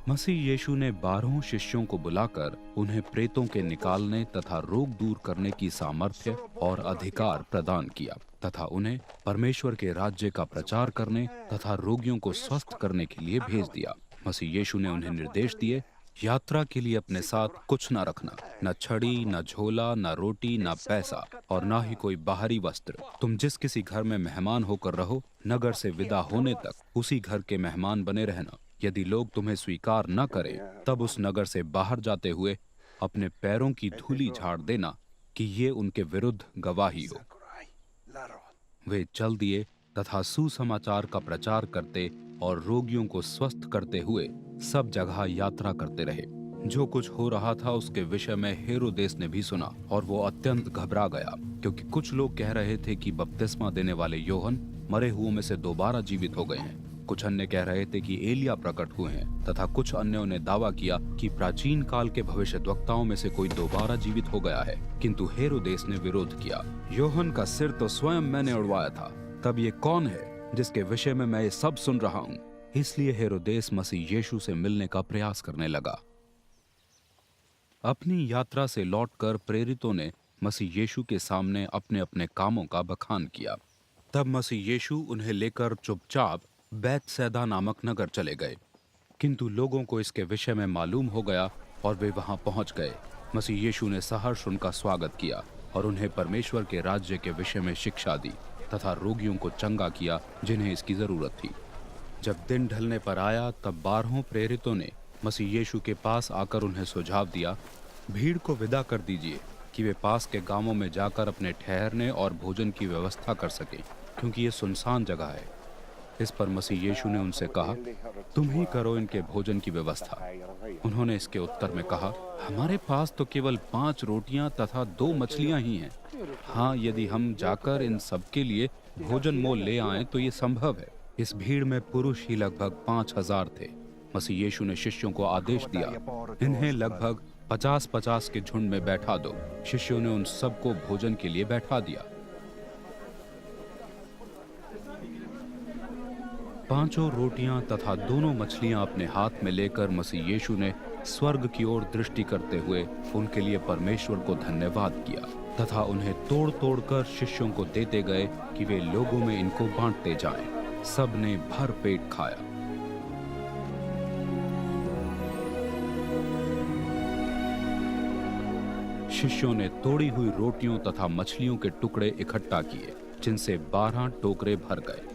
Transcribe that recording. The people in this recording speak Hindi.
मसीह यीशु ने 12 शिष्यों को बुलाकर उन्हें प्रेतों के निकालने तथा रोग दूर करने की सामर्थ्य और अधिकार प्रदान किया तथा उन्हें परमेश्वर के राज्य का प्रचार करने तथा रोगियों को स्वस्थ करने के लिए भेज दिया। मसीह यीशु ने उन्हें निर्देश दिए, यात्रा के लिए अपने साथ कुछ न रखना, न छड़ी, न झोला, न रोटी, न पैसा और न ही कोई बाहरी वस्त्र। तुम जिस किसी घर में मेहमान होकर रहो, नगर से विदा होने तक उसी घर के मेहमान बने रहना। यदि लोग तुम्हें स्वीकार न करें, तब उस नगर से बाहर जाते हुए अपने पैरों की धूली झाड़ देना कि ये उनके विरुद्ध गवाही हो। वे चल दिए तथा सुसमाचार का प्रचार करते और रोगियों को स्वस्थ करते हुए सब जगह यात्रा करते रहे। जो कुछ हो रहा था उसके विषय में हेरोदेस ने भी सुना और वो अत्यंत घबरा गया, क्योंकि कुछ लोग कह रहे थे कि बपतिस्मा देने वाले योहन मरे हुओं में से दोबारा जीवित हो गए हैं। कुछ अन्य कह रहे थे कि एलिया प्रकट हुए हैं तथा कुछ अन्यों ने दावा किया कि प्राचीन काल के भविष्यद्वक्ताओं में से कोई दोबारा जीवित हो गया है। किंतु हेरोदेस ने विरोध किया, योहन का सिर तो स्वयं मैंने उड़वाया था, तब ये कौन है जिसके विषय में मैं ये सब सुन रहा हूँ। इसलिए हेरोदेस मसीह यीशु से मिलने का प्रयास करने लगा। अपनी यात्रा से लौटकर प्रेरितों ने मसीह यीशु के सामने अपने अपने कामों का बखान किया। तब मसीह यीशु उन्हें लेकर चुपचाप बैतसैदा नामक नगर चले गए। किंतु लोगों को इसके विषय में मालूम हो गया और वे वहां पहुंच गए। मसीह यीशु ने सहर्ष उनका स्वागत किया और उन्हें परमेश्वर के राज्य के विषय में शिक्षा दी तथा रोगियों को चंगा किया जिन्हें इसकी जरूरत थी। जब दिन ढलने पर आया, तब 12 प्रेरितों ने मसीह यीशु के पास आकर उन्हें सुझाव दिया, भीड़ को विदा कर दीजिए कि वे पास के गांवों में जाकर अपने ठहरने और भोजन की व्यवस्था कर सकें, क्योंकि ये सुनसान जगह है। इस पर मसीह यीशु ने उनसे कहा, तुम ही करो इनके भोजन की व्यवस्था। उन्होंने इसके उत्तर में कहा, हमारे पास तो केवल 5 रोटियां तथा 2 मछलियां ही हैं। हाँ, यदि हम जाकर इन सबके लिए भोजन मोल ले आएं तो ये संभव है। इस भीड़ में पुरुष ही लगभग 5000 थे। मसीह यीशु ने शिष्यों को आदेश दिया, इन्हें लगभग 50-50 के झुंड में बैठा दो। शिष्यों ने उन सबको भोजन के लिए बैठा दिया। 5 रोटियां तथा 2 मछलियां अपने हाथ में लेकर मसीह यीशु ने स्वर्ग की ओर दृष्टि करते हुए उनके लिए परमेश्वर को धन्यवाद किया तथा उन्हें तोड़ तोड़ कर शिष्यों को देते गए कि वे लोगों में इनको बांटते जाएं। सब ने भर पेट खाया। शिष्यों ने तोड़ी हुई रोटियों तथा मछलियों के टुकड़े इकट्ठा किए, जिनसे 12 टोकरे भर गए।